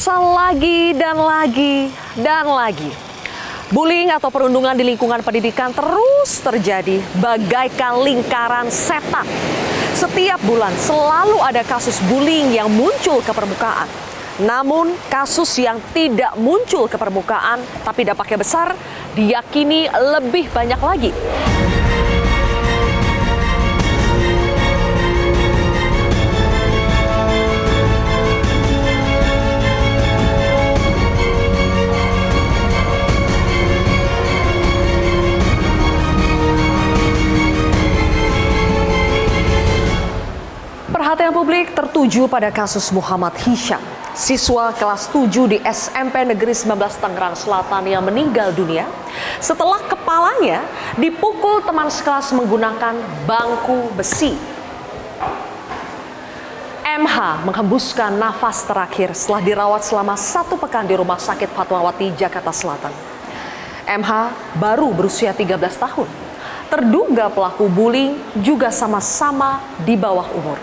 Pemirsa, lagi dan lagi dan lagi, bullying atau perundungan di lingkungan pendidikan terus terjadi bagaikan lingkaran setan. Setiap bulan selalu ada kasus bullying yang muncul ke permukaan. Namun kasus yang tidak muncul ke permukaan tapi dampaknya besar diyakini lebih banyak lagi. Perhatian publik tertuju pada kasus Muhammad Hisham, siswa kelas 7 di SMP Negeri 19 Tangerang Selatan yang meninggal dunia setelah kepalanya dipukul teman sekelas menggunakan bangku besi. MH menghembuskan nafas terakhir setelah dirawat selama 1 pekan di Rumah Sakit Fatmawati, Jakarta Selatan. MH baru berusia 13 tahun. Terduga pelaku bullying juga sama-sama di bawah umur.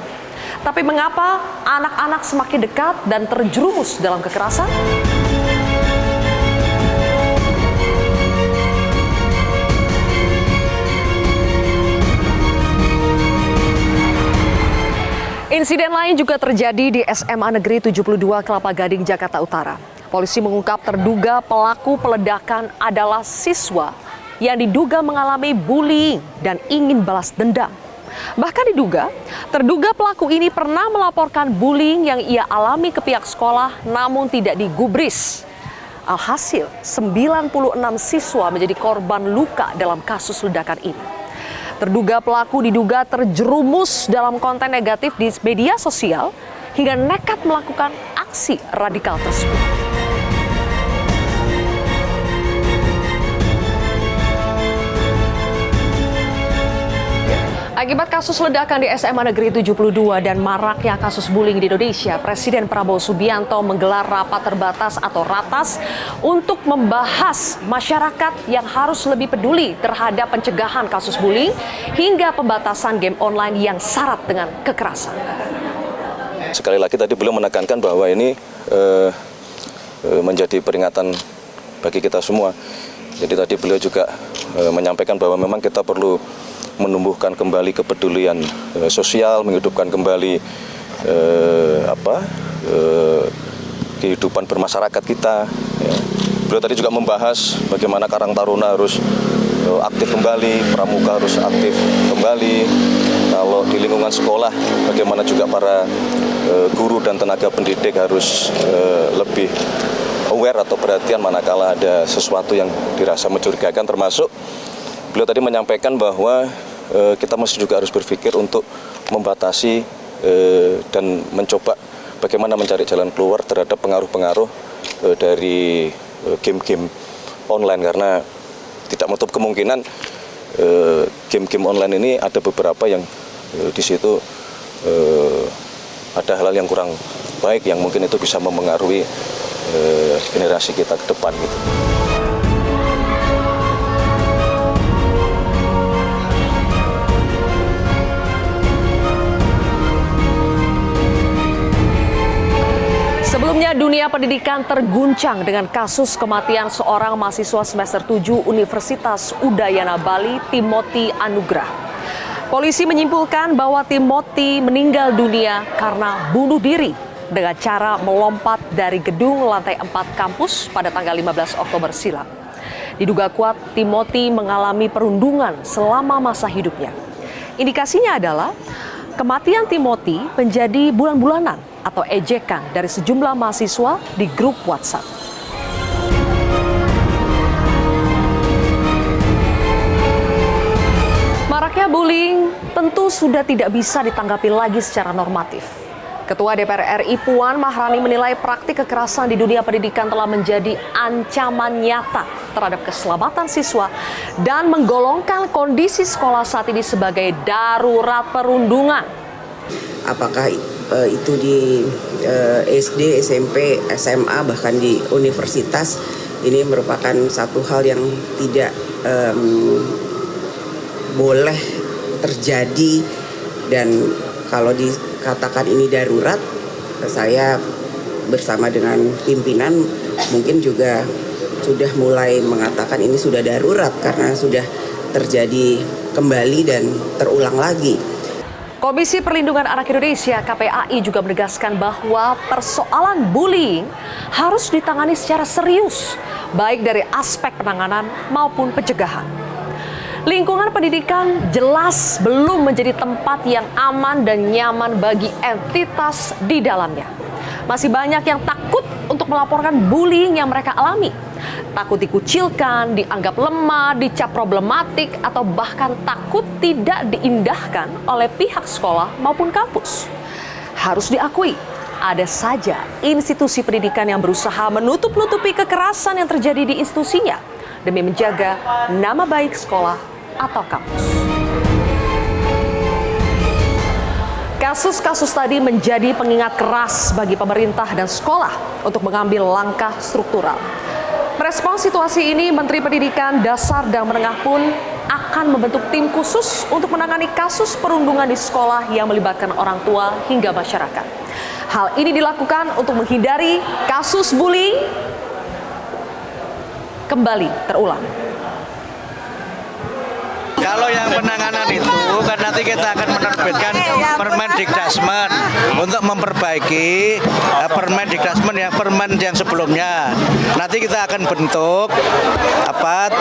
Tapi mengapa anak-anak semakin dekat dan terjerumus dalam kekerasan? Insiden lain juga terjadi di SMA Negeri 72 Kelapa Gading, Jakarta Utara. Polisi mengungkap terduga pelaku peledakan adalah siswa yang diduga mengalami bullying dan ingin balas dendam. Bahkan terduga pelaku ini pernah melaporkan bullying yang ia alami ke pihak sekolah namun tidak digubris. Alhasil, 96 siswa menjadi korban luka dalam kasus ledakan ini. Terduga pelaku diduga terjerumus dalam konten negatif di media sosial hingga nekat melakukan aksi radikal tersebut. Akibat kasus ledakan di SMA Negeri 72 dan maraknya kasus bullying di Indonesia, Presiden Prabowo Subianto menggelar rapat terbatas atau ratas untuk membahas masyarakat yang harus lebih peduli terhadap pencegahan kasus bullying hingga pembatasan game online yang syarat dengan kekerasan. Sekali lagi tadi beliau menekankan bahwa ini menjadi peringatan bagi kita semua. Jadi tadi beliau juga menyampaikan bahwa memang kita perlu menumbuhkan kembali kepedulian sosial, menghidupkan kembali kehidupan bermasyarakat kita. Ya. Beliau tadi juga membahas bagaimana Karang Taruna harus aktif kembali, pramuka harus aktif kembali. Kalau di lingkungan sekolah, bagaimana juga para guru dan tenaga pendidik harus lebih aware atau perhatian manakala ada sesuatu yang dirasa mencurigakan, termasuk beliau tadi menyampaikan bahwa kita masih juga harus berpikir untuk membatasi dan mencoba bagaimana mencari jalan keluar terhadap pengaruh-pengaruh dari game-game online, karena tidak menutup kemungkinan game-game online ini ada beberapa yang di situ ada hal-hal yang kurang baik yang mungkin itu bisa mempengaruhi generasi kita ke depan gitu. Sebelumnya, dunia pendidikan terguncang dengan kasus kematian seorang mahasiswa semester 7 Universitas Udayana Bali, Timothy Anugrah. Polisi menyimpulkan bahwa Timothy meninggal dunia karena bunuh diri dengan cara melompat dari gedung lantai 4 kampus pada tanggal 15 Oktober silam. Diduga kuat Timothy mengalami perundungan selama masa hidupnya. Indikasinya adalah kematian Timothy menjadi bulan-bulanan atau ejekan dari sejumlah mahasiswa di grup WhatsApp. Maraknya bullying tentu sudah tidak bisa ditanggapi lagi secara normatif. Ketua DPR RI Puan Maharani menilai praktik kekerasan di dunia pendidikan telah menjadi ancaman nyata terhadap keselamatan siswa dan menggolongkan kondisi sekolah saat ini sebagai darurat perundungan. Apakah itu di SD, SMP, SMA, bahkan di universitas, ini merupakan satu hal yang tidak boleh terjadi, dan kalau dikatakan ini darurat, saya bersama dengan pimpinan mungkin juga sudah mulai mengatakan ini sudah darurat karena sudah terjadi kembali dan terulang lagi. Komisi Perlindungan Anak Indonesia (KPAI) juga menegaskan bahwa persoalan bullying harus ditangani secara serius, baik dari aspek penanganan maupun pencegahan. Lingkungan pendidikan jelas belum menjadi tempat yang aman dan nyaman bagi entitas di dalamnya. Masih banyak yang takut untuk melaporkan bullying yang mereka alami. Takut dikucilkan, dianggap lemah, dicap problematik, atau bahkan takut tidak diindahkan oleh pihak sekolah maupun kampus. Harus diakui, ada saja institusi pendidikan yang berusaha menutup-nutupi kekerasan yang terjadi di institusinya demi menjaga nama baik sekolah atau kampus. Kasus-kasus tadi menjadi pengingat keras bagi pemerintah dan sekolah untuk mengambil langkah struktural. Merespons situasi ini, Menteri Pendidikan Dasar dan Menengah pun akan membentuk tim khusus untuk menangani kasus perundungan di sekolah yang melibatkan orang tua hingga masyarakat. Hal ini dilakukan untuk menghindari kasus bullying kembali terulang. Kalau yang penanganan itu kan nanti kita akan menerbitkan Permendikdasmen untuk memperbaiki Permen yang sebelumnya. Nanti kita akan bentuk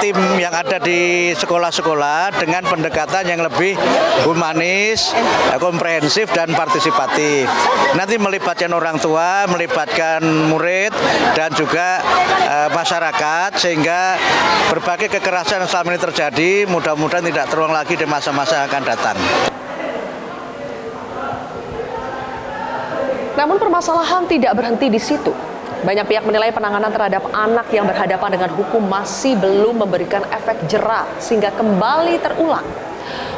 tim yang ada di sekolah-sekolah dengan pendekatan yang lebih humanis, komprehensif dan partisipatif. Nanti melibatkan orang tua, melibatkan murid dan juga masyarakat sehingga berbagai kekerasan yang selama ini terjadi mudah-mudahan tidak terulang lagi di masa-masa yang akan datang. Namun permasalahan tidak berhenti di situ. Banyak pihak menilai penanganan terhadap anak yang berhadapan dengan hukum masih belum memberikan efek jera sehingga kembali terulang.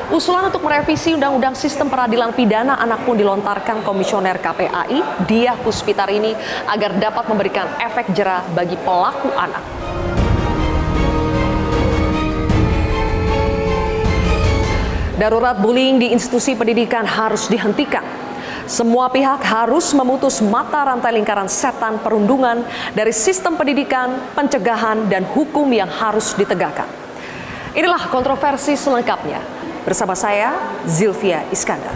Usulan untuk merevisi Undang-Undang Sistem Peradilan Pidana Anak pun dilontarkan Komisioner KPAI, Diah Puspitarini, agar dapat memberikan efek jera bagi pelaku anak. Darurat bullying di institusi pendidikan harus dihentikan. Semua pihak harus memutus mata rantai lingkaran setan perundungan dari sistem pendidikan, pencegahan, dan hukum yang harus ditegakkan. Inilah kontroversi selengkapnya. Bersama saya, Zilvia Iskandar.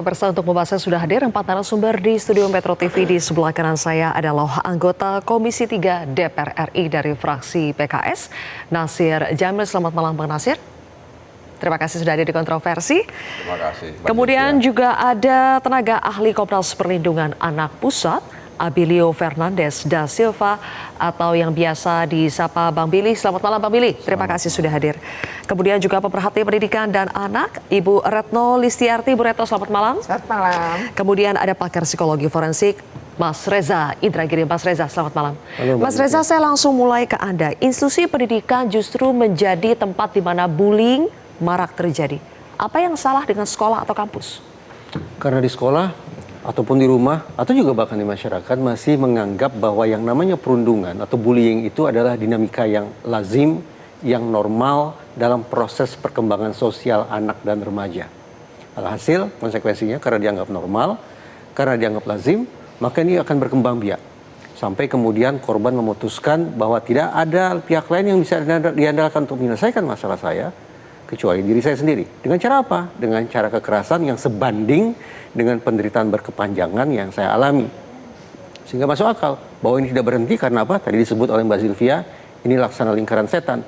Pemirsa, untuk membahasnya sudah hadir 4 narasumber di studio Metro TV. Di sebelah kanan saya adalah anggota Komisi 3 DPR RI dari fraksi PKS, Nasir Jamil. Selamat malam, Bang Nasir. Terima kasih sudah hadir di kontroversi. Terima kasih. Kemudian juga ada tenaga ahli Komnas Perlindungan Anak Pusat, Abilio Fernandes da Silva, atau yang biasa disapa Bang Billy. Selamat malam, Bang Billy. Terima kasih sudah hadir. Kemudian juga pemerhati pendidikan dan anak, Ibu Retno Listiarti. Bu Retno, selamat malam. Selamat malam. Kemudian ada pakar psikologi forensik, Mas Reza Indragiri. Mas Reza, selamat malam. Halo, Mas Reza, saya langsung mulai ke Anda. Institusi pendidikan justru menjadi tempat di mana bullying marak terjadi. Apa yang salah dengan sekolah atau kampus? Karena di sekolah ataupun di rumah atau juga bahkan di masyarakat masih menganggap bahwa yang namanya perundungan atau bullying itu adalah dinamika yang lazim, yang normal dalam proses perkembangan sosial anak dan remaja. Alhasil konsekuensinya karena dianggap normal, karena dianggap lazim, maka ini akan berkembang biak. Sampai kemudian korban memutuskan bahwa tidak ada pihak lain yang bisa diandalkan untuk menyelesaikan masalah saya, kecuali diri saya sendiri. Dengan cara apa? Dengan cara kekerasan yang sebanding dengan penderitaan berkepanjangan yang saya alami. Sehingga masuk akal bahwa ini tidak berhenti karena apa? Tadi disebut oleh Mbak Zilvia, ini laksana lingkaran setan.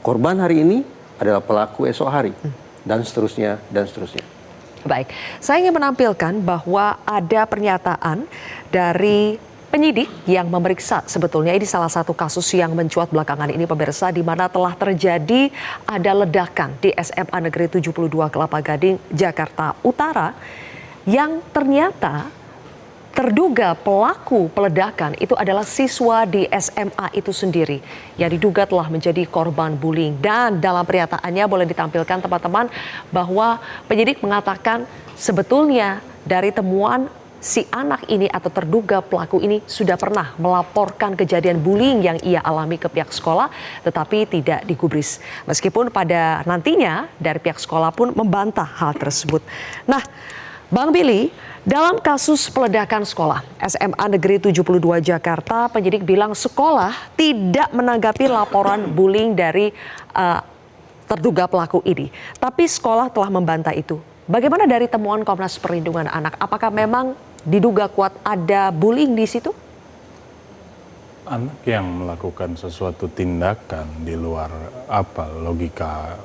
Korban hari ini adalah pelaku esok hari. Dan seterusnya, dan seterusnya. Baik, saya ingin menampilkan bahwa ada pernyataan dari penyidik yang memeriksa, sebetulnya ini salah satu kasus yang mencuat belakangan ini, pemirsa, di mana telah terjadi ada ledakan di SMA Negeri 72 Kelapa Gading, Jakarta Utara, yang ternyata terduga pelaku peledakan itu adalah siswa di SMA itu sendiri yang diduga telah menjadi korban bullying. Dan dalam pernyataannya boleh ditampilkan teman-teman bahwa penyidik mengatakan sebetulnya dari temuan si anak ini atau terduga pelaku ini sudah pernah melaporkan kejadian bullying yang ia alami ke pihak sekolah, tetapi tidak digubris. Meskipun pada nantinya dari pihak sekolah pun membantah hal tersebut. Nah, Bang Billy, dalam kasus peledakan sekolah SMA Negeri 72 Jakarta, penyidik bilang sekolah tidak menanggapi laporan bullying dari terduga pelaku ini. Tapi sekolah telah membantah itu. Bagaimana dari temuan Komnas Perlindungan Anak? Apakah memang diduga kuat ada bullying di situ? Anak yang melakukan sesuatu tindakan di luar logika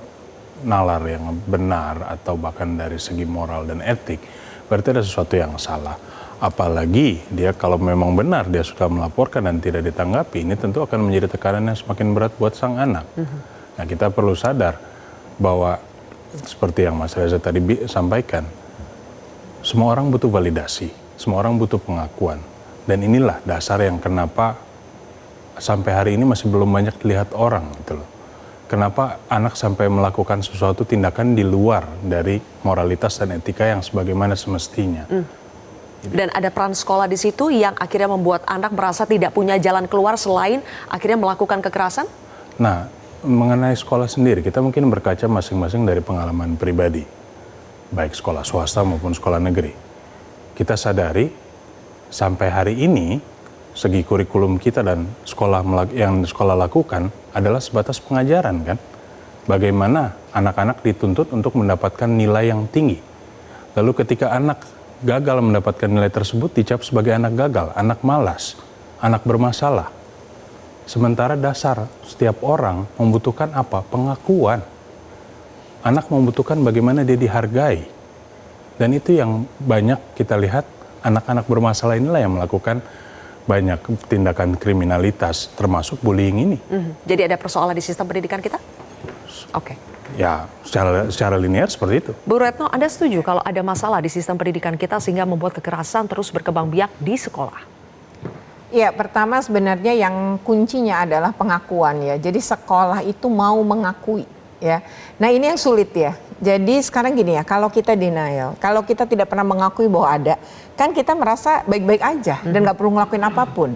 nalar yang benar atau bahkan dari segi moral dan etik, berarti ada sesuatu yang salah. Apalagi dia kalau memang benar dia sudah melaporkan dan tidak ditanggapi, ini tentu akan menjadi tekanan yang semakin berat buat sang anak. Nah, kita perlu sadar bahwa seperti yang Mas Reza tadi sampaikan, semua orang butuh validasi, semua orang butuh pengakuan. Dan inilah dasar yang kenapa sampai hari ini masih belum banyak dilihat orang gitu loh. Kenapa anak sampai melakukan sesuatu tindakan di luar dari moralitas dan etika yang sebagaimana semestinya. Dan ada peran sekolah di situ yang akhirnya membuat anak merasa tidak punya jalan keluar selain akhirnya melakukan kekerasan? Nah, mengenai sekolah sendiri, kita mungkin berkaca masing-masing dari pengalaman pribadi, baik sekolah swasta maupun sekolah negeri. Kita sadari sampai hari ini segi kurikulum kita dan yang sekolah lakukan adalah sebatas pengajaran kan. Bagaimana anak-anak dituntut untuk mendapatkan nilai yang tinggi. Lalu ketika anak gagal mendapatkan nilai tersebut dicap sebagai anak gagal, anak malas, anak bermasalah. Sementara dasar setiap orang membutuhkan apa? Pengakuan. Anak membutuhkan bagaimana dia dihargai. Dan itu yang banyak kita lihat anak-anak bermasalah inilah yang melakukan banyak tindakan kriminalitas termasuk bullying ini. Jadi ada persoalan di sistem pendidikan kita? Oke. Ya, secara linear seperti itu. Bu Retno, Anda setuju kalau ada masalah di sistem pendidikan kita sehingga membuat kekerasan terus berkembang biak di sekolah? Ya, pertama sebenarnya yang kuncinya adalah pengakuan ya. Jadi sekolah itu mau mengakui ya. Nah, ini yang sulit ya. Jadi sekarang gini ya, kalau kita denial, kalau kita tidak pernah mengakui bahwa ada, kan kita merasa baik-baik aja dan nggak perlu ngelakuin apapun.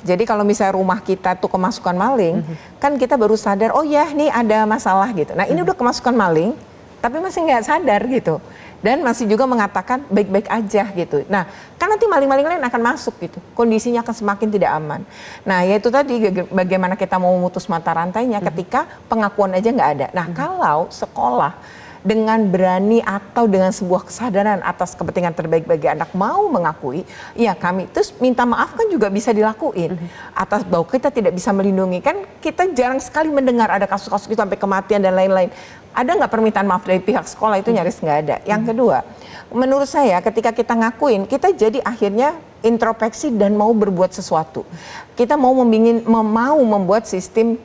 Jadi kalau misalnya rumah kita tuh kemasukan maling, kan kita baru sadar, oh ya nih ada masalah gitu. Nah, ini udah kemasukan maling, tapi masih nggak sadar gitu. Dan masih juga mengatakan baik-baik aja gitu. Nah, kan nanti maling-maling lain akan masuk gitu. Kondisinya akan semakin tidak aman. Nah, yaitu tadi bagaimana kita mau memutus mata rantainya ketika pengakuan aja nggak ada. Nah, kalau sekolah dengan berani atau dengan sebuah kesadaran atas kepentingan terbaik bagi anak mau mengakui, ya kami terus minta maaf kan juga bisa dilakuin. Atas bahwa kita tidak bisa melindungi, kan kita jarang sekali mendengar ada kasus-kasus itu sampai kematian dan lain-lain. Ada nggak permintaan maaf dari pihak sekolah? Itu nyaris nggak ada. Yang kedua, menurut saya ketika kita ngakuin, kita jadi akhirnya introspeksi dan mau berbuat sesuatu. Kita mau membuat sistem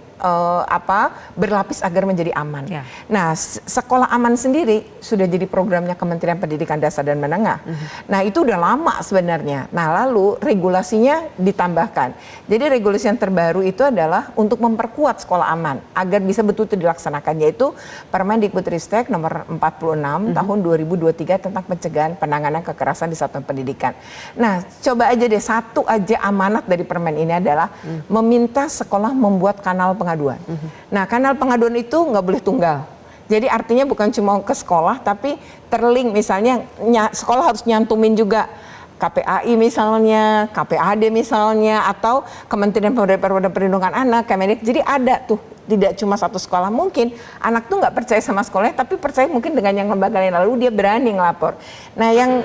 berlapis agar menjadi aman. Ya. Nah, sekolah aman sendiri sudah jadi programnya Kementerian Pendidikan Dasar dan Menengah. Nah, itu udah lama sebenarnya. Nah, lalu regulasinya ditambahkan. Jadi regulasi yang terbaru itu adalah untuk memperkuat sekolah aman agar bisa betul-betul dilaksanakan, yaitu Permendikbudristek nomor 46 tahun 2023 tentang pencegahan penanganan kekerasan di satuan pendidikan. Nah, coba aja deh, satu aja amanat dari permen ini adalah meminta sekolah membuat kanal pengaduan. Nah, kanal pengaduan itu nggak boleh tunggal. Jadi artinya bukan cuma ke sekolah, tapi terlink, misalnya sekolah harus nyantumin juga KPAI misalnya, KPAD misalnya, atau Kementerian Pemberdayaan Perlindungan Anak, Kemenik. Jadi ada tuh, tidak cuma satu sekolah. Mungkin anak tuh nggak percaya sama sekolahnya, tapi percaya mungkin dengan yang lembaga lain, lalu dia berani ngelapor. Nah, yang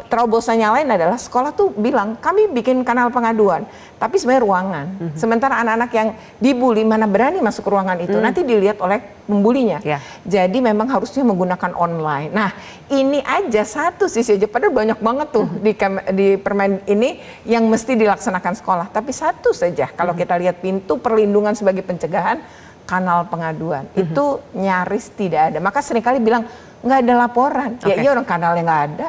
terobosannya lain adalah sekolah tuh bilang, kami bikin kanal pengaduan, tapi sebenarnya ruangan. Sementara anak-anak yang dibully mana berani masuk ke ruangan itu, nanti dilihat oleh pembulinya. Yeah. Jadi memang harusnya menggunakan online. Nah, ini aja satu sisi aja, padahal banyak banget tuh di permen ini yang mesti dilaksanakan sekolah. Tapi satu saja, kalau kita lihat pintu perlindungan sebagai pencegahan, kanal pengaduan itu nyaris tidak ada. Maka seringkali bilang nggak ada laporan. Ya iya, orang kanalnya nggak ada.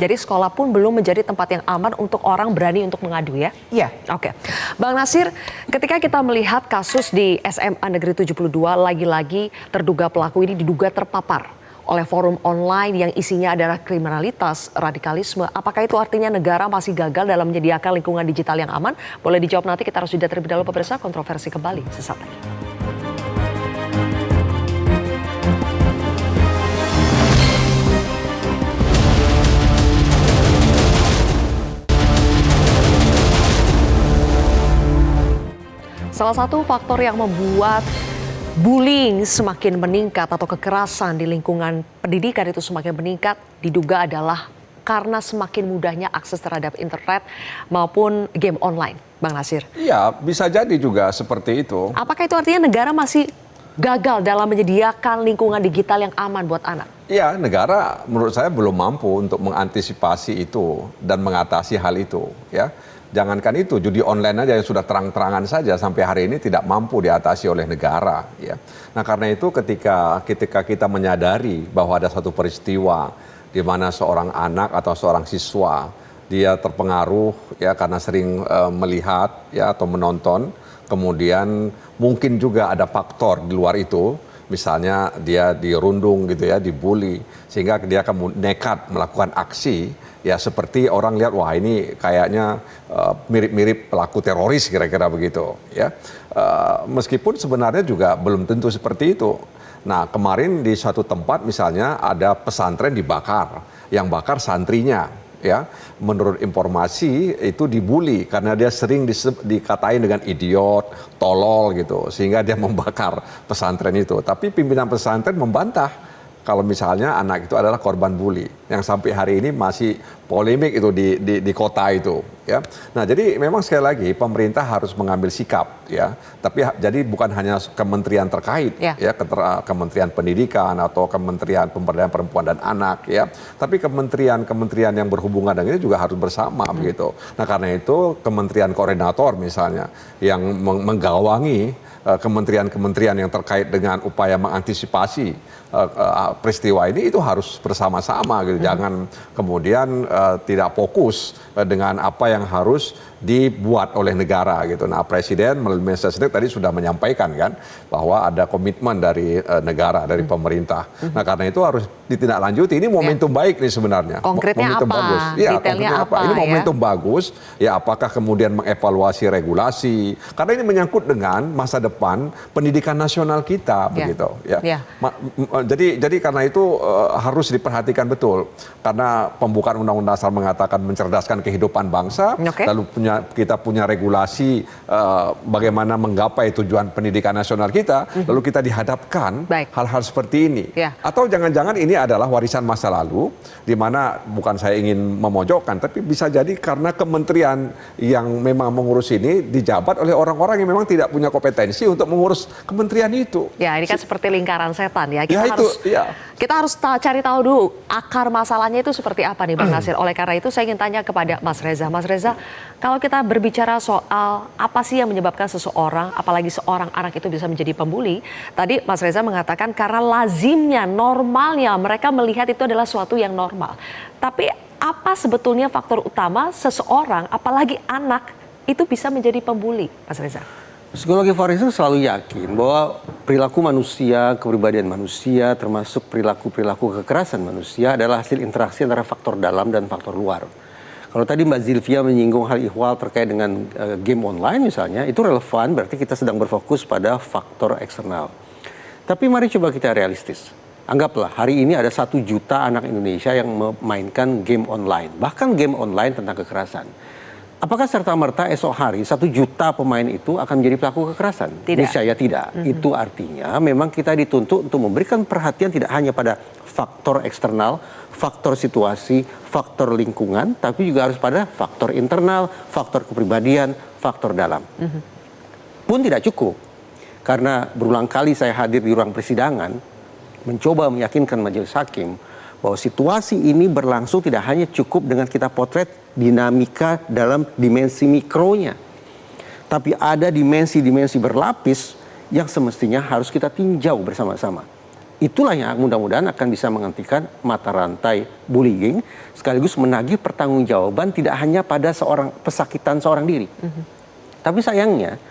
Jadi sekolah pun belum menjadi tempat yang aman untuk orang berani untuk mengadu ya? Iya. Oke. Bang Nasir, ketika kita melihat kasus di SMA Negeri 72, lagi-lagi terduga pelaku ini diduga terpapar oleh forum online yang isinya adalah kriminalitas, radikalisme. Apakah itu artinya negara masih gagal dalam menyediakan lingkungan digital yang aman? Boleh dijawab nanti, kita harus jeda terlebih dahulu pemirsa. Kontroversi kembali sesaat lagi. Salah satu faktor yang membuat bullying semakin meningkat atau kekerasan di lingkungan pendidikan itu semakin meningkat diduga adalah karena semakin mudahnya akses terhadap internet maupun game online. Bang Nasir. Iya, bisa jadi juga seperti itu. Apakah itu artinya negara masih gagal dalam menyediakan lingkungan digital yang aman buat anak? Iya, negara menurut saya belum mampu untuk mengantisipasi itu dan mengatasi hal itu. Ya, jangankan itu, judi online aja yang sudah terang-terangan saja sampai hari ini tidak mampu diatasi oleh negara. Ya, nah karena itu ketika kita menyadari bahwa ada satu peristiwa di mana seorang anak atau seorang siswa dia terpengaruh ya karena sering melihat ya atau menonton, kemudian mungkin juga ada faktor di luar itu. Misalnya dia dirundung gitu ya, dibully, sehingga dia akan nekat melakukan aksi ya seperti orang lihat wah ini kayaknya mirip-mirip pelaku teroris kira-kira begitu ya. Meskipun sebenarnya juga belum tentu seperti itu. Nah kemarin di suatu tempat misalnya ada pesantren dibakar, yang bakar santrinya. Ya, menurut informasi itu dibully karena dia sering dikatain dengan idiot, tolol gitu, sehingga dia membakar pesantren itu. Tapi pimpinan pesantren membantah kalau misalnya anak itu adalah korban bully, yang sampai hari ini masih polemik itu di kota itu. Ya, nah jadi memang sekali lagi pemerintah harus mengambil sikap ya, tapi jadi bukan hanya kementerian terkait ya Kementerian Pendidikan atau Kementerian Pemberdayaan Perempuan dan Anak ya, tapi kementerian yang berhubungan dengan ini juga harus bersama begitu. Nah karena itu kementerian koordinator misalnya yang menggawangi kementerian-kementerian yang terkait dengan upaya mengantisipasi peristiwa ini itu harus bersama-sama gitu. Jangan kemudian tidak fokus dengan apa yang harus dibuat oleh negara gitu. Nah Presiden melalui Mensesnek tadi sudah menyampaikan kan bahwa ada komitmen dari negara, dari pemerintah. Nah karena itu harus ditindaklanjuti. Ini momentum baik nih sebenarnya. Konkretnya momentum apa? Bagus. Ya, Detailnya apa? Ini momentum bagus. Ya apakah kemudian mengevaluasi regulasi? Karena ini menyangkut dengan masa depan pendidikan nasional kita begitu. Ya. Jadi karena itu harus diperhatikan betul. Karena pembukaan Undang-Undang Dasar mengatakan mencerdaskan kehidupan bangsa, lalu kita punya regulasi bagaimana menggapai tujuan pendidikan nasional kita, lalu kita dihadapkan hal-hal seperti ini. Atau jangan-jangan ini adalah warisan masa lalu, di mana bukan saya ingin memojokkan, tapi bisa jadi karena kementerian yang memang mengurus ini dijabat oleh orang-orang yang memang tidak punya kompetensi untuk mengurus kementerian itu. Ya, ini kan seperti lingkaran setan ya. Kita harus cari tahu dulu akar masalahnya itu seperti apa nih Bang Nasir. Oleh karena itu saya ingin tanya kepada Mas Reza. Mas Reza, kalau kita berbicara soal apa sih yang menyebabkan seseorang, apalagi seorang anak itu bisa menjadi pembuli, tadi Mas Reza mengatakan karena lazimnya, normalnya mereka melihat itu adalah suatu yang normal. Tapi apa sebetulnya faktor utama seseorang, apalagi anak, itu bisa menjadi pembuli, Mas Reza? Psikologi forensik selalu yakin bahwa perilaku manusia, kepribadian manusia, termasuk perilaku kekerasan manusia adalah hasil interaksi antara faktor dalam dan faktor luar. Kalau tadi Mbak Zilvia menyinggung hal ihwal terkait dengan game online misalnya, itu relevan berarti kita sedang berfokus pada faktor eksternal. Tapi mari coba kita realistis. Anggaplah hari ini ada 1 juta anak Indonesia yang memainkan game online, bahkan game online tentang kekerasan. Apakah serta-merta esok hari 1 juta pemain itu akan menjadi pelaku kekerasan? Tidak. Niscaya tidak. Itu artinya memang kita dituntut untuk memberikan perhatian tidak hanya pada faktor eksternal, faktor situasi, faktor lingkungan, tapi juga harus pada faktor internal, faktor kepribadian, faktor dalam. Pun tidak cukup. Karena berulang kali saya hadir di ruang persidangan, mencoba meyakinkan majelis hakim bahwa situasi ini berlangsung tidak hanya cukup dengan kita potret dinamika dalam dimensi mikronya, tapi ada dimensi-dimensi berlapis yang semestinya harus kita tinjau bersama-sama. Itulah yang mudah-mudahan akan bisa menghentikan mata rantai bullying, sekaligus menagih pertanggungjawaban tidak hanya pada pesakitan seorang diri. Tapi sayangnya,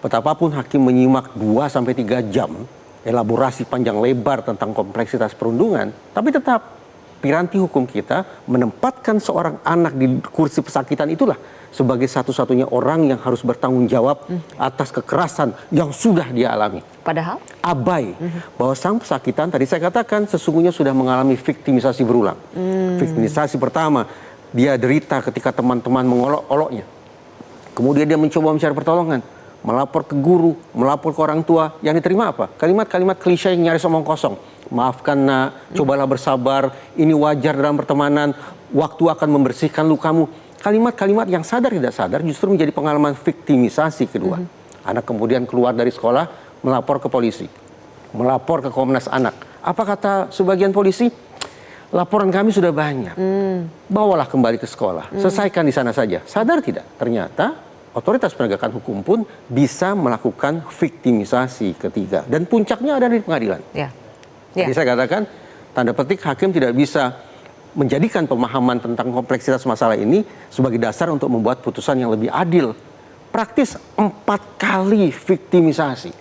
betapapun hakim menyimak 2-3 jam elaborasi panjang lebar tentang kompleksitas perundungan, tapi tetap piranti hukum kita menempatkan seorang anak di kursi pesakitan itulah sebagai satu-satunya orang yang harus bertanggung jawab atas kekerasan yang sudah dia alami. Padahal Abai bahwa sang pesakitan tadi saya katakan sesungguhnya sudah mengalami viktimisasi berulang. Viktimisasi pertama, dia derita ketika teman-teman mengolok-oloknya. Kemudian dia mencoba mencari pertolongan, melapor ke guru, melapor ke orang tua. Yang diterima apa? Kalimat-kalimat klise yang nyaris omong kosong. Maafkan nak, cobalah bersabar, ini wajar dalam pertemanan, waktu akan membersihkan lukamu. Kalimat-kalimat yang sadar tidak sadar justru menjadi pengalaman viktimisasi kedua. Anak kemudian keluar dari sekolah, melapor ke polisi, melapor ke Komnas Anak. Apa kata sebagian polisi? Laporan kami sudah banyak, bawalah kembali ke sekolah, selesaikan di sana saja. Sadar tidak? Ternyata otoritas penegakan hukum pun bisa melakukan viktimisasi ketiga. Dan puncaknya ada di pengadilan. Jadi saya katakan, tanda petik hakim tidak bisa menjadikan pemahaman tentang kompleksitas masalah ini sebagai dasar untuk membuat putusan yang lebih adil. Praktis 4 kali viktimisasi.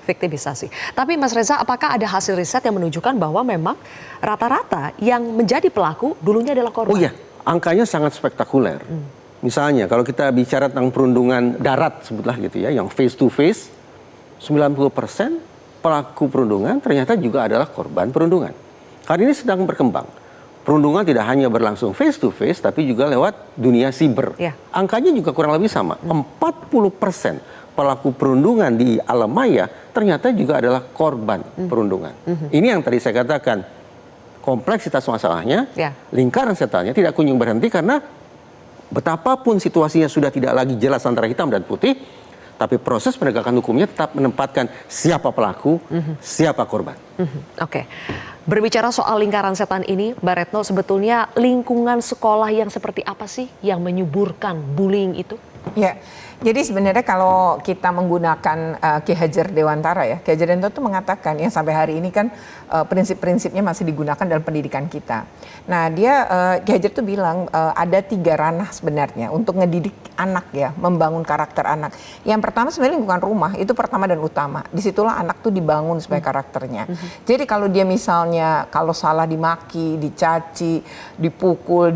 Tapi Mas Reza, apakah ada hasil riset yang menunjukkan bahwa memang rata-rata yang menjadi pelaku dulunya adalah korban? Oh iya, angkanya sangat spektakuler. Misalnya kalau kita bicara tentang perundungan darat sebutlah gitu ya, yang face to face, 90% pelaku perundungan ternyata juga adalah korban perundungan. Karena ini sedang berkembang. Perundungan tidak hanya berlangsung face to face, tapi juga lewat dunia siber. Angkanya juga kurang lebih sama. 40% pelaku perundungan di alam maya ternyata juga adalah korban perundungan. Ini yang tadi saya katakan, kompleksitas masalahnya, lingkaran setannya tidak kunjung berhenti karena betapapun situasinya sudah tidak lagi jelas antara hitam dan putih, tapi proses penegakan hukumnya tetap menempatkan siapa pelaku, siapa korban. Oke. Berbicara soal lingkaran setan ini, Mbak Retno, sebetulnya lingkungan sekolah yang seperti apa sih yang menyuburkan bullying itu? Ya, jadi sebenarnya kalau kita menggunakan Ki Hajar Dewantara ya, Ki Hajar Dewantara itu mengatakan yang sampai hari ini kan prinsip-prinsipnya masih digunakan dalam pendidikan kita. Nah dia Ki Hajar itu bilang ada 3 ranah sebenarnya untuk ngedidik anak ya, membangun karakter anak. Yang pertama sebenarnya lingkungan rumah, itu pertama dan utama. Disitulah anak tuh dibangun supaya karakternya. Jadi kalau dia misalnya kalau salah dimaki, dicaci, dipukul,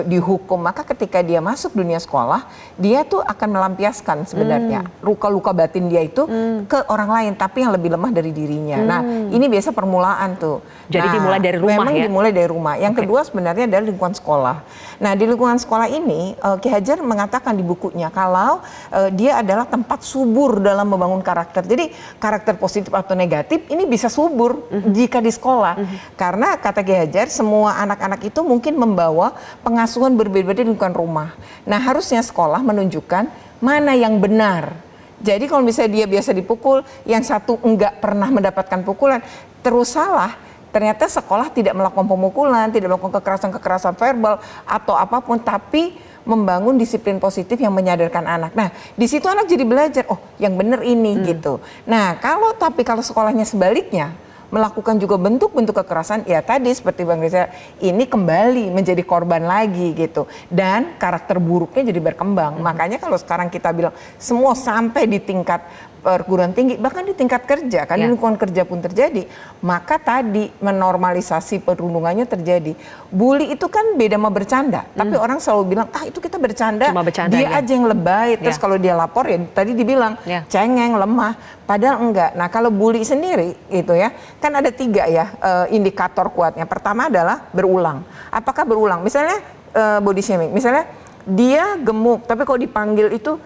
dihukum, maka ketika dia masuk dunia sekolah, dia tuh akan melampiaskan sebenarnya luka-luka batin dia itu ke orang lain, tapi yang lebih lemah dari dirinya. Nah, ini biasa permulaan tuh. Jadi dimulai dari rumah memang ya? Dimulai dari rumah. Yang kedua sebenarnya adalah lingkungan sekolah. Nah, di lingkungan sekolah ini, Ki Hajar mengatakan di bukunya kalau dia adalah tempat subur dalam membangun karakter. Jadi karakter positif atau negatif ini bisa subur jika di sekolah. Karena kata Ki Hajar, semua anak-anak itu mungkin membawa pengasuhan berbeda-beda di lingkungan rumah. Nah, harusnya sekolah menunjukkan mana yang benar. Jadi kalau misalnya dia biasa dipukul, yang satu enggak pernah mendapatkan pukulan, terus salah, ternyata sekolah tidak melakukan pemukulan, tidak melakukan kekerasan-kekerasan verbal atau apapun, tapi membangun disiplin positif yang menyadarkan anak. Nah, di situ anak jadi belajar, oh yang benar ini gitu. Nah, kalau sekolahnya sebaliknya, melakukan juga bentuk-bentuk kekerasan, ya tadi seperti Bang Reza, ini kembali menjadi korban lagi gitu. Dan karakter buruknya jadi berkembang. Makanya kalau sekarang kita bilang semua sampai di tingkat perguruan tinggi, bahkan di tingkat kerja, kan di lingkungan kerja pun terjadi, maka tadi menormalisasi perundungannya terjadi. Bully itu kan beda sama bercanda, tapi orang selalu bilang, itu kita bercanda, dia aja yang lebay, terus kalau dia lapor ya tadi dibilang, cengeng, lemah, padahal enggak. Nah kalau bully sendiri gitu ya, kan ada 3 ya indikator kuatnya. Pertama adalah berulang. Apakah berulang? Misalnya body shaming, misalnya dia gemuk, tapi kalau dipanggil itu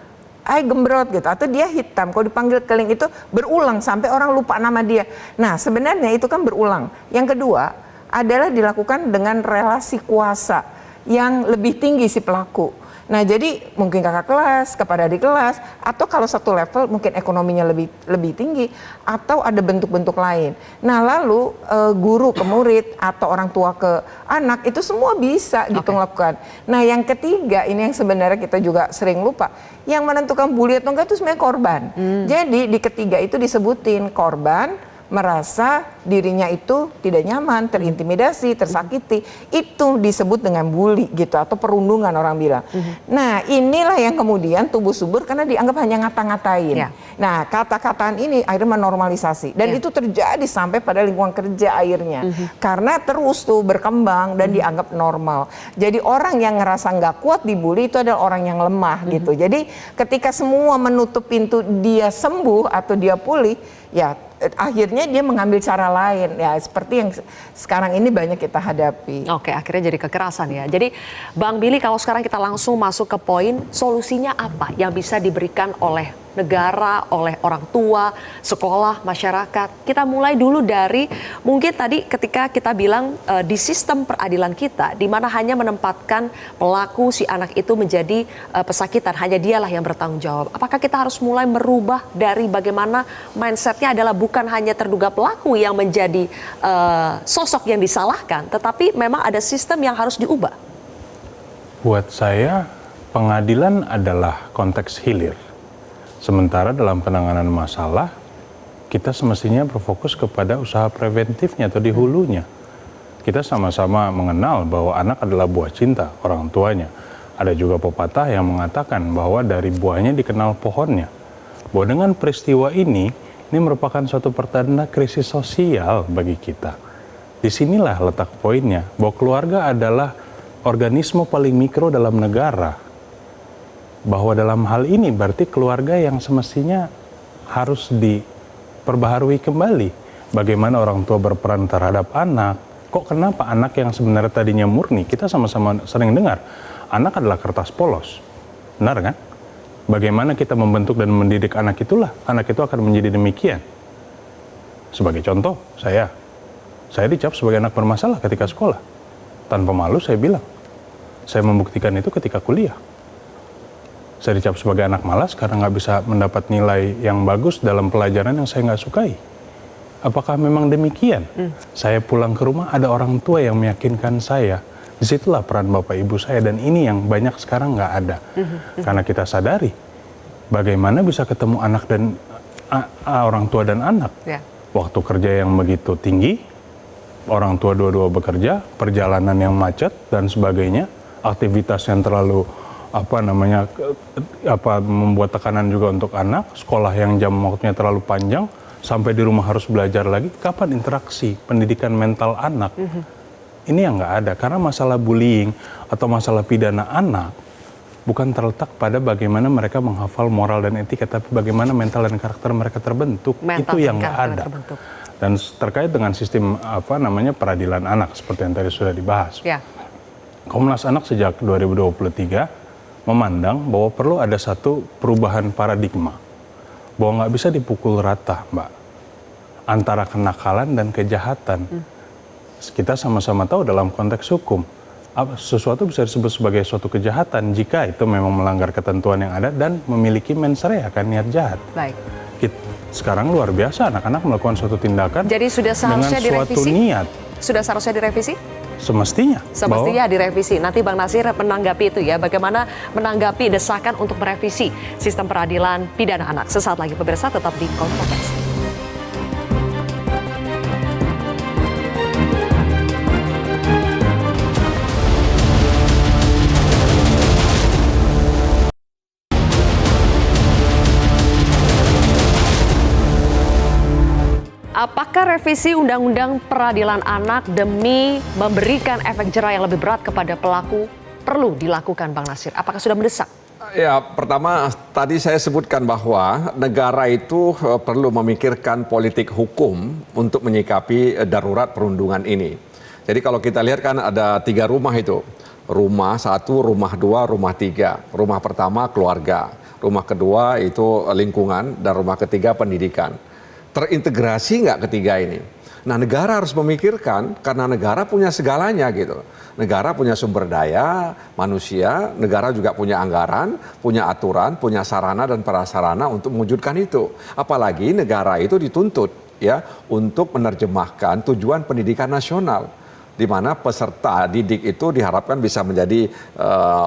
gembrot gitu, atau dia hitam, kalau dipanggil keling itu berulang sampai orang lupa nama dia. Nah sebenarnya itu kan berulang. Yang kedua adalah dilakukan dengan relasi kuasa yang lebih tinggi si pelaku. Nah jadi mungkin kakak kelas kepada adik kelas, atau kalau satu level mungkin ekonominya lebih tinggi, atau ada bentuk-bentuk lain. Nah lalu guru ke murid atau orang tua ke anak itu semua bisa gitu melakukan. Nah yang ketiga ini yang sebenarnya kita juga sering lupa, yang menentukan bully atau enggak itu sebenarnya korban. Jadi di ketiga itu disebutin korban merasa dirinya itu tidak nyaman, terintimidasi, tersakiti, itu disebut dengan bully gitu atau perundungan orang bilang. Nah, inilah yang kemudian tumbuh subur karena dianggap hanya ngata-ngatain. Ya. Nah, kata-kataan ini akhirnya menormalisasi dan itu terjadi sampai pada lingkungan kerja akhirnya. Karena terus tuh berkembang dan dianggap normal. Jadi orang yang ngerasa nggak kuat dibully itu adalah orang yang lemah gitu. Jadi ketika semua menutup pintu dia sembuh atau dia pulih, ya akhirnya dia mengambil cara lain ya seperti yang sekarang ini banyak kita hadapi. Oke, akhirnya jadi kekerasan ya. Jadi Bang Billy, kalau sekarang kita langsung masuk ke poin, solusinya apa yang bisa diberikan oleh negara, oleh orang tua, sekolah, masyarakat? Kita mulai dulu dari mungkin tadi ketika kita bilang di sistem peradilan kita, di mana hanya menempatkan pelaku si anak itu menjadi pesakitan, hanya dialah yang bertanggung jawab. Apakah kita harus mulai merubah dari bagaimana mindsetnya adalah bukan hanya terduga pelaku yang menjadi sosok yang disalahkan, tetapi memang ada sistem yang harus diubah? Buat saya, pengadilan adalah konteks hilir. Sementara dalam penanganan masalah, kita semestinya berfokus kepada usaha preventifnya atau di hulunya. Kita sama-sama mengenal bahwa anak adalah buah cinta orang tuanya. Ada juga pepatah yang mengatakan bahwa dari buahnya dikenal pohonnya. Bahwa dengan peristiwa ini merupakan suatu pertanda krisis sosial bagi kita. Disinilah letak poinnya, bahwa keluarga adalah organisme paling mikro dalam negara. Bahwa dalam hal ini berarti keluarga yang semestinya harus diperbaharui kembali. Bagaimana orang tua berperan terhadap anak. Kok kenapa anak yang sebenarnya tadinya murni, kita sama-sama sering dengar, anak adalah kertas polos. Benar kan? Bagaimana kita membentuk dan mendidik anak itulah, anak itu akan menjadi demikian. Sebagai contoh, saya dicap sebagai anak bermasalah ketika sekolah. Tanpa malu saya bilang, saya membuktikan itu ketika kuliah. Saya dicap sebagai anak malas karena nggak bisa mendapat nilai yang bagus dalam pelajaran yang saya nggak sukai. Apakah memang demikian? Saya pulang ke rumah ada orang tua yang meyakinkan saya. Disitulah peran bapak ibu saya dan ini yang banyak sekarang nggak ada. Karena kita sadari bagaimana bisa ketemu anak dan orang tua dan anak. Waktu kerja yang begitu tinggi, orang tua dua-dua bekerja, perjalanan yang macet dan sebagainya, aktivitas yang terlalu membuat tekanan juga untuk anak, sekolah yang jam waktunya terlalu panjang, sampai di rumah harus belajar lagi. Kapan interaksi pendidikan mental anak? Ini yang nggak ada, karena masalah bullying atau masalah pidana anak bukan terletak pada bagaimana mereka menghafal moral dan etika, tapi bagaimana mental dan karakter mereka terbentuk. Itu yang nggak ada. Dan terkait dengan sistem peradilan anak seperti yang tadi sudah dibahas. Komnas Anak sejak 2023 memandang bahwa perlu ada satu perubahan paradigma, bahwa nggak bisa dipukul rata, Mbak, antara kenakalan dan kejahatan. Kita sama-sama tahu dalam konteks hukum, sesuatu bisa disebut sebagai suatu kejahatan jika itu memang melanggar ketentuan yang ada dan memiliki mens rea, akan niat jahat. Baik. Sekarang luar biasa anak-anak melakukan suatu tindakan jadi sudah seharusnya dengan suatu niat. Sudah seharusnya direvisi? Semestinya direvisi. Nanti Bang Nasir menanggapi itu ya, bagaimana menanggapi desakan untuk merevisi sistem peradilan pidana anak. Sesaat lagi pemirsa, tetap di Kontroversi. Apakah revisi Undang-Undang Peradilan Anak demi memberikan efek jera yang lebih berat kepada pelaku perlu dilakukan, Bang Nasir? Apakah sudah mendesak? Ya, pertama tadi saya sebutkan bahwa negara itu perlu memikirkan politik hukum untuk menyikapi darurat perundungan ini. Jadi kalau kita lihat kan ada 3 rumah itu. Rumah 1, rumah 2, rumah 3. Rumah pertama keluarga, rumah kedua itu lingkungan, dan rumah ketiga pendidikan. Terintegrasi nggak ketiga ini? Nah, negara harus memikirkan karena negara punya segalanya gitu. Negara punya sumber daya manusia, negara juga punya anggaran, punya aturan, punya sarana dan prasarana untuk mewujudkan itu. Apalagi negara itu dituntut ya untuk menerjemahkan tujuan pendidikan nasional. di mana peserta didik itu diharapkan bisa menjadi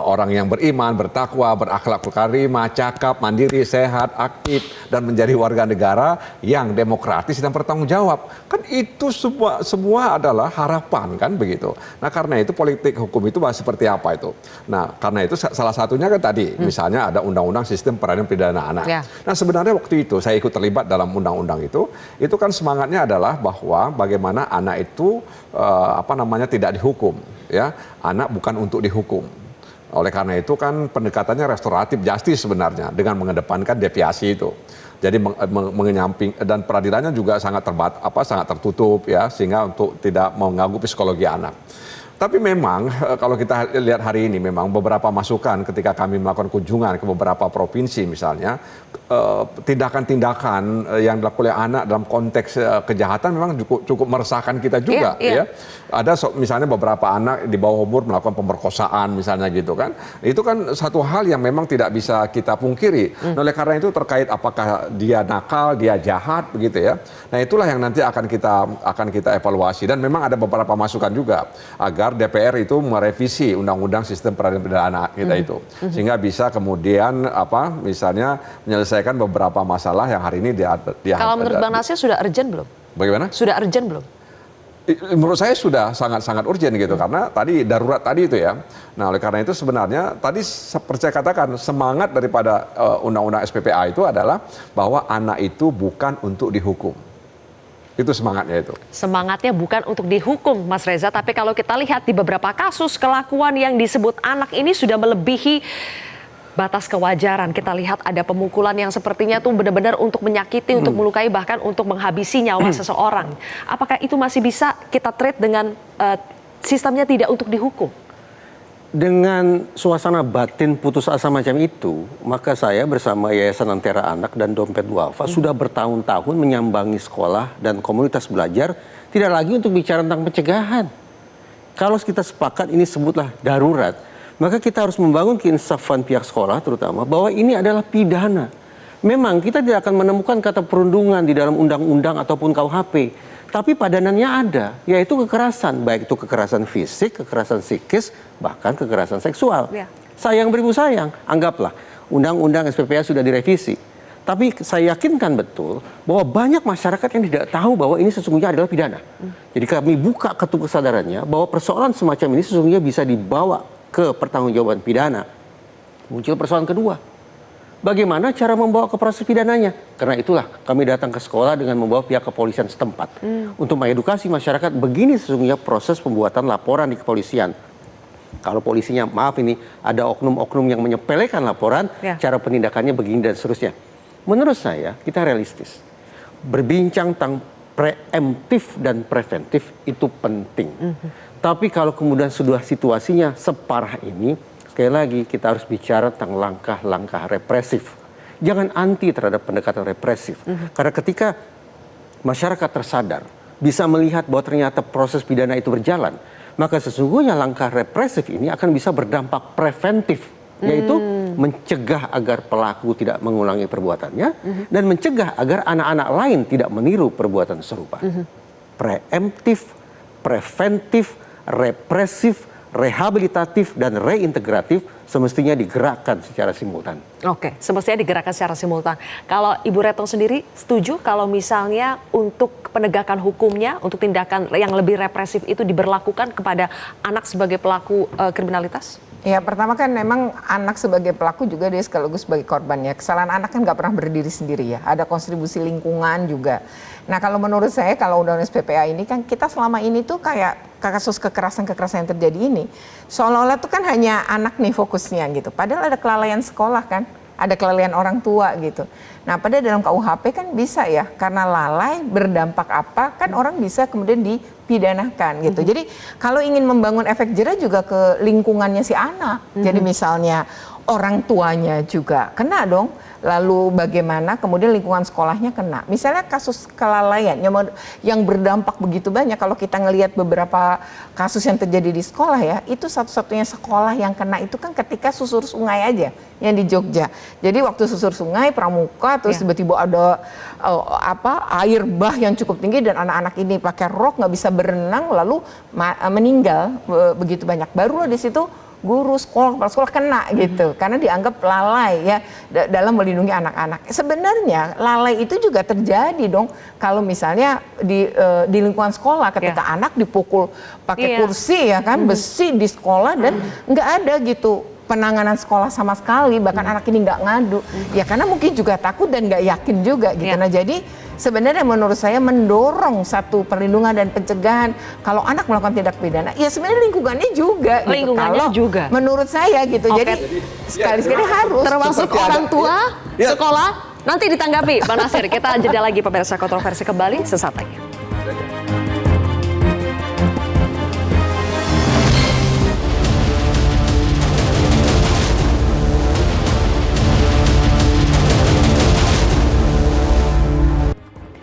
orang yang beriman, bertakwa, berakhlak karimah, cakap, mandiri, sehat, aktif, dan menjadi warga negara yang demokratis dan bertanggung jawab. Kan itu semua adalah harapan, kan begitu. Nah, karena itu politik hukum itu seperti apa itu. Nah, karena itu salah satunya kan tadi, misalnya ada undang-undang sistem peradilan pidana anak. Ya. Nah, sebenarnya waktu itu saya ikut terlibat dalam undang-undang itu kan semangatnya adalah bahwa bagaimana anak itu tidak dihukum, ya. Anak bukan untuk dihukum. Oleh karena itu kan pendekatannya restoratif justice sebenarnya dengan mengedepankan deviasi itu. Jadi mengenyamping dan peradilannya juga sangat sangat tertutup, ya, sehingga untuk tidak mengganggu psikologi anak. Tapi memang kalau kita lihat hari ini memang beberapa masukan ketika kami melakukan kunjungan ke beberapa provinsi misalnya, tindakan-tindakan yang dilakukan oleh anak dalam konteks kejahatan memang cukup meresahkan kita juga. Ya. Ada misalnya beberapa anak di bawah umur melakukan pemerkosaan misalnya gitu kan. Itu kan satu hal yang memang tidak bisa kita pungkiri. Oleh karena itu terkait apakah dia nakal, dia jahat begitu ya. Nah, itulah yang nanti akan kita evaluasi, dan memang ada beberapa masukan juga agar DPR itu merevisi undang-undang sistem peradilan pidana anak kita itu, sehingga bisa kemudian misalnya menyelesaikan beberapa masalah yang hari ini Kalau menurut Bang Nasir sudah urgent belum? Bagaimana? Sudah urgent belum? Menurut saya sudah sangat-sangat urgent gitu, karena tadi darurat tadi itu ya. Nah, oleh karena itu sebenarnya tadi seperti saya katakan, semangat daripada undang-undang SPPA itu adalah bahwa anak itu bukan untuk dihukum. Itu semangatnya itu. Semangatnya bukan untuk dihukum, Mas Reza, tapi kalau kita lihat di beberapa kasus kelakuan yang disebut anak ini sudah melebihi batas kewajaran. Kita lihat ada pemukulan yang sepertinya tuh benar-benar untuk menyakiti, untuk melukai, bahkan untuk menghabisi nyawa seseorang. Apakah itu masih bisa kita treat dengan sistemnya tidak untuk dihukum? Dengan suasana batin putus asa macam itu, maka saya bersama Yayasan Antara Anak dan Dompet Duafa sudah bertahun-tahun menyambangi sekolah dan komunitas belajar, tidak lagi untuk bicara tentang pencegahan. Kalau kita sepakat ini sebutlah darurat, maka kita harus membangun keinsafan pihak sekolah terutama bahwa ini adalah pidana. Memang kita tidak akan menemukan kata perundungan di dalam undang-undang ataupun KUHP. Tapi padanannya ada, yaitu kekerasan. Baik itu kekerasan fisik, kekerasan psikis, bahkan kekerasan seksual. Ya. Sayang beribu sayang, anggaplah undang-undang SPPA sudah direvisi. Tapi saya yakinkan betul bahwa banyak masyarakat yang tidak tahu bahwa ini sesungguhnya adalah pidana. Jadi kami buka ketuk kesadarannya bahwa persoalan semacam ini sesungguhnya bisa dibawa ke pertanggungjawaban pidana. Muncul persoalan kedua. Bagaimana cara membawa ke proses pidananya? Karena itulah kami datang ke sekolah dengan membawa pihak kepolisian setempat untuk mengedukasi masyarakat begini sesungguhnya proses pembuatan laporan di kepolisian. Kalau polisinya, maaf ini, ada oknum-oknum yang menyepelekan laporan, cara penindakannya begini dan seterusnya. Menurut saya, kita realistis. Berbincang tentang preemptif dan preventif itu penting. Tapi kalau kemudian sudah situasinya separah ini, sekali lagi kita harus bicara tentang langkah-langkah represif. Jangan anti terhadap pendekatan represif. Karena ketika masyarakat tersadar, bisa melihat bahwa ternyata proses pidana itu berjalan, maka sesungguhnya langkah represif ini akan bisa berdampak preventif, yaitu mencegah agar pelaku tidak mengulangi perbuatannya dan mencegah agar anak-anak lain tidak meniru perbuatan serupa. Preemptif, preventif, represif, rehabilitatif dan reintegratif semestinya digerakkan secara simultan. Oke, semestinya digerakkan secara simultan. Kalau Ibu Retno sendiri setuju kalau misalnya untuk penegakan hukumnya, untuk tindakan yang lebih represif itu diberlakukan kepada anak sebagai pelaku kriminalitas? Ya, pertama kan memang anak sebagai pelaku juga dia sekaligus sebagai korban ya. Kesalahan anak kan nggak pernah berdiri sendiri ya. Ada kontribusi lingkungan juga. Nah, kalau menurut saya kalau undang-undang SPPA ini kan kita selama ini tuh kayak kasus kekerasan-kekerasan yang terjadi ini seolah-olah tuh kan hanya anak nih fokusnya gitu. Padahal ada kelalaian sekolah kan, ada kelalaian orang tua gitu. Nah, pada dalam KUHP kan bisa ya, karena lalai berdampak apa kan orang bisa kemudian dipidanakan gitu. Jadi kalau ingin membangun efek jerah juga ke lingkungannya si anak. Jadi misalnya orang tuanya juga kena dong. Lalu bagaimana kemudian lingkungan sekolahnya kena. Misalnya kasus kelalaian yang berdampak begitu banyak. Kalau kita ngelihat beberapa kasus yang terjadi di sekolah ya, itu satu-satunya sekolah yang kena itu kan ketika susur sungai aja yang di Jogja. Jadi waktu susur sungai pramuka terus tiba-tiba ada air bah yang cukup tinggi dan anak-anak ini pakai rok nggak bisa berenang lalu meninggal begitu banyak. Baru di situ guru sekolah, kepala sekolah kena gitu karena dianggap lalai ya dalam melindungi anak-anak. Sebenarnya lalai itu juga terjadi dong kalau misalnya di lingkungan sekolah ketika anak dipukul pakai kursi ya kan besi di sekolah dan nggak ada gitu penanganan sekolah sama sekali, bahkan anak ini nggak ngadu ya karena mungkin juga takut dan nggak yakin juga gitu. Nah jadi sebenarnya menurut saya mendorong satu perlindungan dan pencegahan kalau anak melakukan tindak pidana ya sebenarnya lingkungannya juga gitu. Kalau juga menurut saya gitu. Jadi sekali-sekali harus termasuk orang tua sekolah. Nanti ditanggapi Bang Nasir. Kita jeda lagi pemirsa, kontroversi kembali sesaat lagi.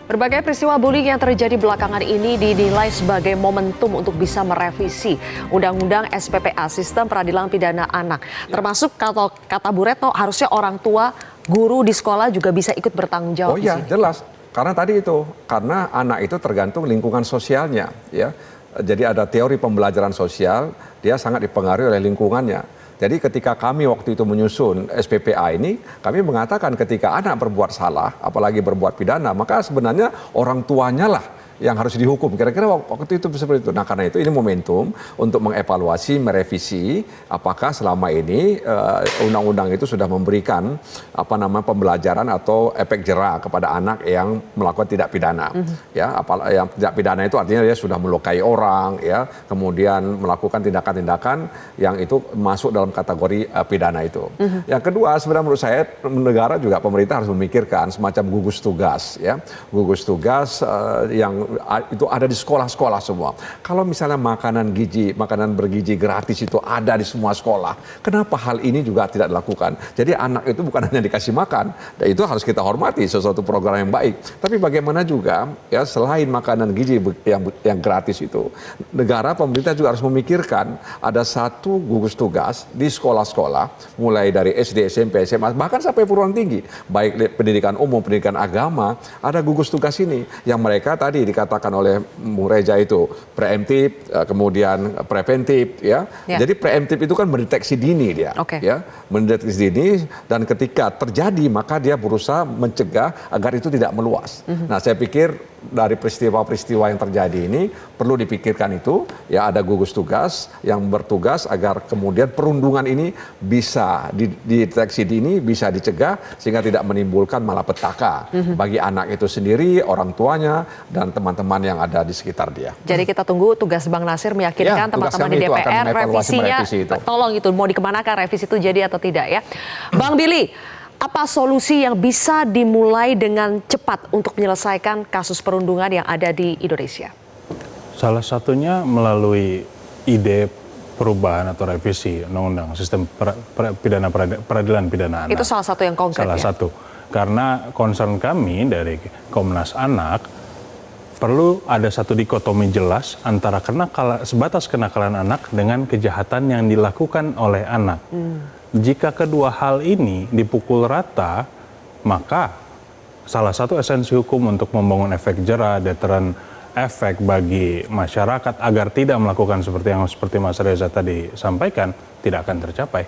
Berbagai peristiwa bullying yang terjadi belakangan ini dinilai sebagai momentum untuk bisa merevisi Undang-Undang SPPA, Sistem Peradilan Pidana Anak. Termasuk kata Bu Retno, harusnya orang tua, guru di sekolah juga bisa ikut bertanggung jawab. Oh iya, jelas. Karena tadi itu, karena anak itu tergantung lingkungan sosialnya, ya. Jadi ada teori pembelajaran sosial, dia sangat dipengaruhi oleh lingkungannya. Jadi ketika kami waktu itu menyusun SPPA ini, kami mengatakan ketika anak berbuat salah, apalagi berbuat pidana, maka sebenarnya orang tuanya lah yang harus dihukum. Kira-kira waktu itu seperti itu. Nah karena itu ini momentum untuk mengevaluasi, merevisi apakah selama ini undang-undang itu sudah memberikan pembelajaran atau efek jera kepada anak yang melakukan tindak pidana. Ya, yang tindak pidana itu artinya dia sudah melukai orang, ya, kemudian melakukan tindakan-tindakan yang itu masuk dalam kategori pidana itu. Yang kedua, sebenarnya menurut saya negara juga pemerintah harus memikirkan semacam gugus tugas, ya, gugus tugas yang itu ada di sekolah-sekolah semua. Kalau misalnya makanan bergizi gratis itu ada di semua sekolah, kenapa hal ini juga tidak dilakukan? Jadi anak itu bukan hanya dikasih makan, dan itu harus kita hormati sesuatu program yang baik. Tapi bagaimana juga ya selain makanan gizi yang gratis itu, negara pemerintah juga harus memikirkan ada satu gugus tugas di sekolah-sekolah, mulai dari SD, SMP, SMA, bahkan sampai perguruan tinggi, baik pendidikan umum, pendidikan agama, ada gugus tugas ini yang mereka tadi dikatakan oleh Bung Reja itu preemptif, kemudian preventif, ya. Jadi preemptif itu kan mendeteksi dini dia, ya, mendeteksi dini dan ketika terjadi maka dia berusaha mencegah agar itu tidak meluas. Nah, saya pikir dari peristiwa-peristiwa yang terjadi ini perlu dipikirkan itu, ya, ada gugus tugas yang bertugas agar kemudian perundungan ini bisa dideteksi dini, bisa dicegah sehingga tidak menimbulkan malapetaka bagi anak itu sendiri, orang tuanya dan teman-teman yang ada di sekitar dia. Jadi kita tunggu tugas Bang Nasir meyakinkan teman-teman di DPR revisinya, tolong itu mau dikemanakan revisi itu jadi atau tidak ya. Bang Billy, apa solusi yang bisa dimulai dengan cepat untuk menyelesaikan kasus perundungan yang ada di Indonesia? Salah satunya melalui ide perubahan atau revisi Undang-Undang Sistem Peradilan Pidana Anak. Itu salah satu yang konkret. Salah satu. Karena concern kami dari Komnas Anak, perlu ada satu dikotomi jelas antara sebatas kenakalan anak dengan kejahatan yang dilakukan oleh anak. Jika kedua hal ini dipukul rata, maka salah satu esensi hukum untuk membangun efek jera, deteran efek bagi masyarakat agar tidak melakukan seperti Mas Reza tadi sampaikan, tidak akan tercapai.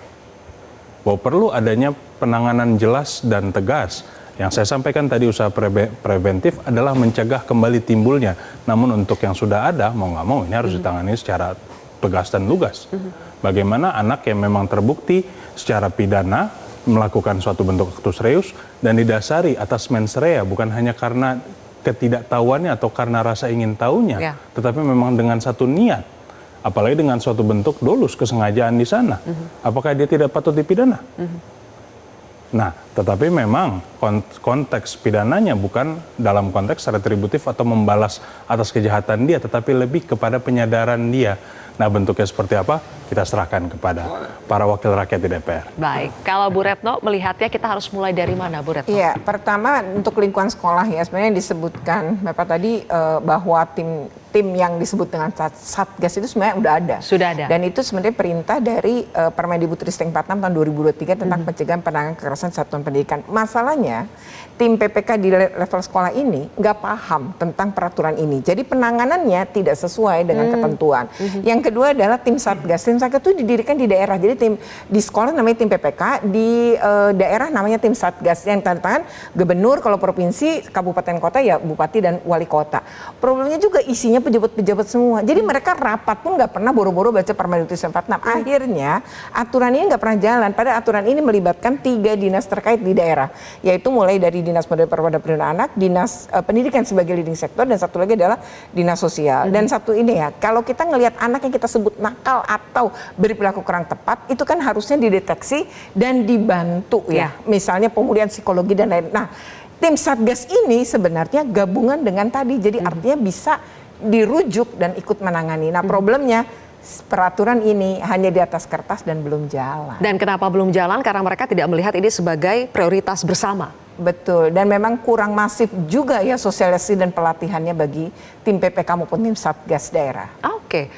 Bahwa perlu adanya penanganan jelas dan tegas. Yang saya sampaikan tadi usaha preventif adalah mencegah kembali timbulnya. Namun untuk yang sudah ada, mau nggak mau ini harus ditangani secara tegas dan lugas. Bagaimana anak yang memang terbukti secara pidana melakukan suatu bentuk aktus reus dan didasari atas mens rea, bukan hanya karena ketidaktahuannya atau karena rasa ingin tahunya, tetapi memang dengan satu niat, apalagi dengan suatu bentuk dolus kesengajaan di sana. Apakah dia tidak patut dipidana? Nah, tetapi memang konteks pidananya bukan dalam konteks retributif atau membalas atas kejahatan dia, tetapi lebih kepada penyadaran dia. Nah, bentuknya seperti apa? kita serahkan kepada para wakil rakyat di DPR. Baik, kalau Bu Retno melihatnya kita harus mulai dari mana, Bu Retno? Iya, pertama untuk lingkungan sekolah ya, sebenarnya yang disebutkan Bapak tadi bahwa tim yang disebut dengan Satgas itu sebenarnya udah ada. Sudah ada. Dan itu sebenarnya perintah dari Permendikbudristek 46 tahun 2023 tentang pencegahan penanganan kekerasan satuan pendidikan. Masalahnya tim PPK di level sekolah ini nggak paham tentang peraturan ini. Jadi penanganannya tidak sesuai dengan ketentuan. Yang kedua adalah tim Satgas. Tim Satgas itu didirikan di daerah. Jadi tim di sekolah namanya tim PPK, di daerah namanya tim Satgas. Yang tanda tangan gubernur, kalau provinsi, kabupaten kota ya bupati dan wali kota. Problemnya juga isinya pejabat-pejabat semua. Jadi mereka rapat pun nggak pernah boro-boro baca Permendikbud 46. Akhirnya aturan ini nggak pernah jalan. Pada aturan ini melibatkan 3 dinas terkait di daerah, yaitu mulai dari Dinas Pemberdayaan Perlindungan Anak, Dinas Pendidikan sebagai leading sector, dan satu lagi adalah Dinas Sosial. Dan satu ini ya, kalau kita ngelihat anak yang kita sebut nakal atau berperilaku kurang tepat, itu kan harusnya dideteksi dan dibantu ya. Misalnya pemulihan psikologi dan lain. Nah, tim Satgas ini sebenarnya gabungan dengan tadi, jadi artinya bisa dirujuk dan ikut menangani. Nah, problemnya peraturan ini hanya di atas kertas dan belum jalan. Dan kenapa belum jalan? Karena mereka tidak melihat ini sebagai prioritas bersama. Betul, dan memang kurang masif juga ya sosialisasi dan pelatihannya bagi tim PPK maupun tim Satgas daerah. Oke.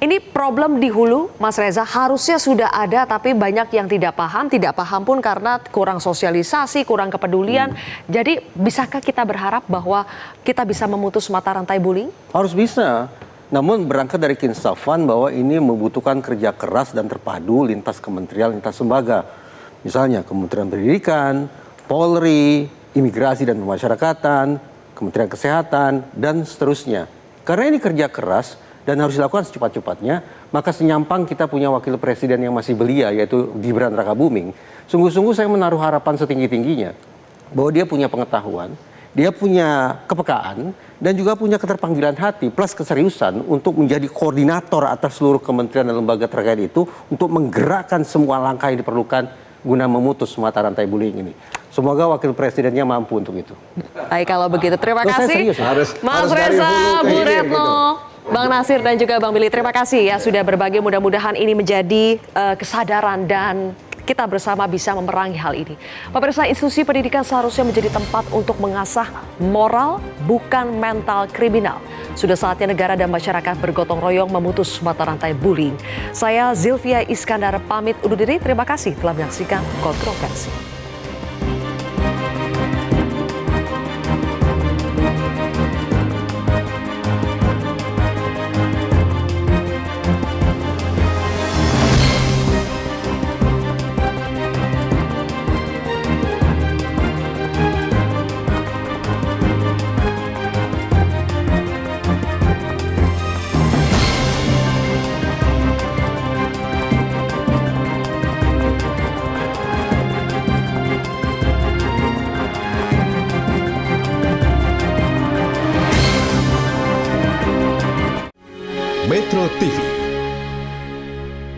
Ini problem di hulu, Mas Reza, harusnya sudah ada tapi banyak yang tidak paham pun karena kurang sosialisasi, kurang kepedulian. Jadi bisakah kita berharap bahwa kita bisa memutus mata rantai bullying? Harus bisa. Namun berangkat dari keinsafan bahwa ini membutuhkan kerja keras dan terpadu lintas kementerian, lintas lembaga. Misalnya Kementerian Pendidikan, Polri, Imigrasi dan Pemasyarakatan, Kementerian Kesehatan, dan seterusnya. Karena ini kerja keras dan harus dilakukan secepat-cepatnya, maka senyampang kita punya wakil presiden yang masih belia, yaitu Gibran Rakabuming. Sungguh-sungguh saya menaruh harapan setinggi-tingginya bahwa dia punya pengetahuan, dia punya kepekaan, dan juga punya keterpanggilan hati plus keseriusan untuk menjadi koordinator atas seluruh kementerian dan lembaga terkait itu untuk menggerakkan semua langkah yang diperlukan guna memutus mata rantai bullying ini. Semoga wakil presidennya mampu untuk itu. Baik, kalau begitu terima Loh, saya kasih serius, Mas harus dari Reza, hulu ke Bu hilir Retno, gitu. Bang Nasir dan juga Bang Billy. Terima kasih ya sudah berbagi. Mudah-mudahan ini menjadi kesadaran dan kita bersama bisa memerangi hal ini. Pemirsa, institusi pendidikan seharusnya menjadi tempat untuk mengasah moral, bukan mental kriminal. Sudah saatnya negara dan masyarakat bergotong royong memutus mata rantai bullying. Saya Zilvia Iskandar pamit undur diri. Terima kasih telah menyaksikan Kontroversi.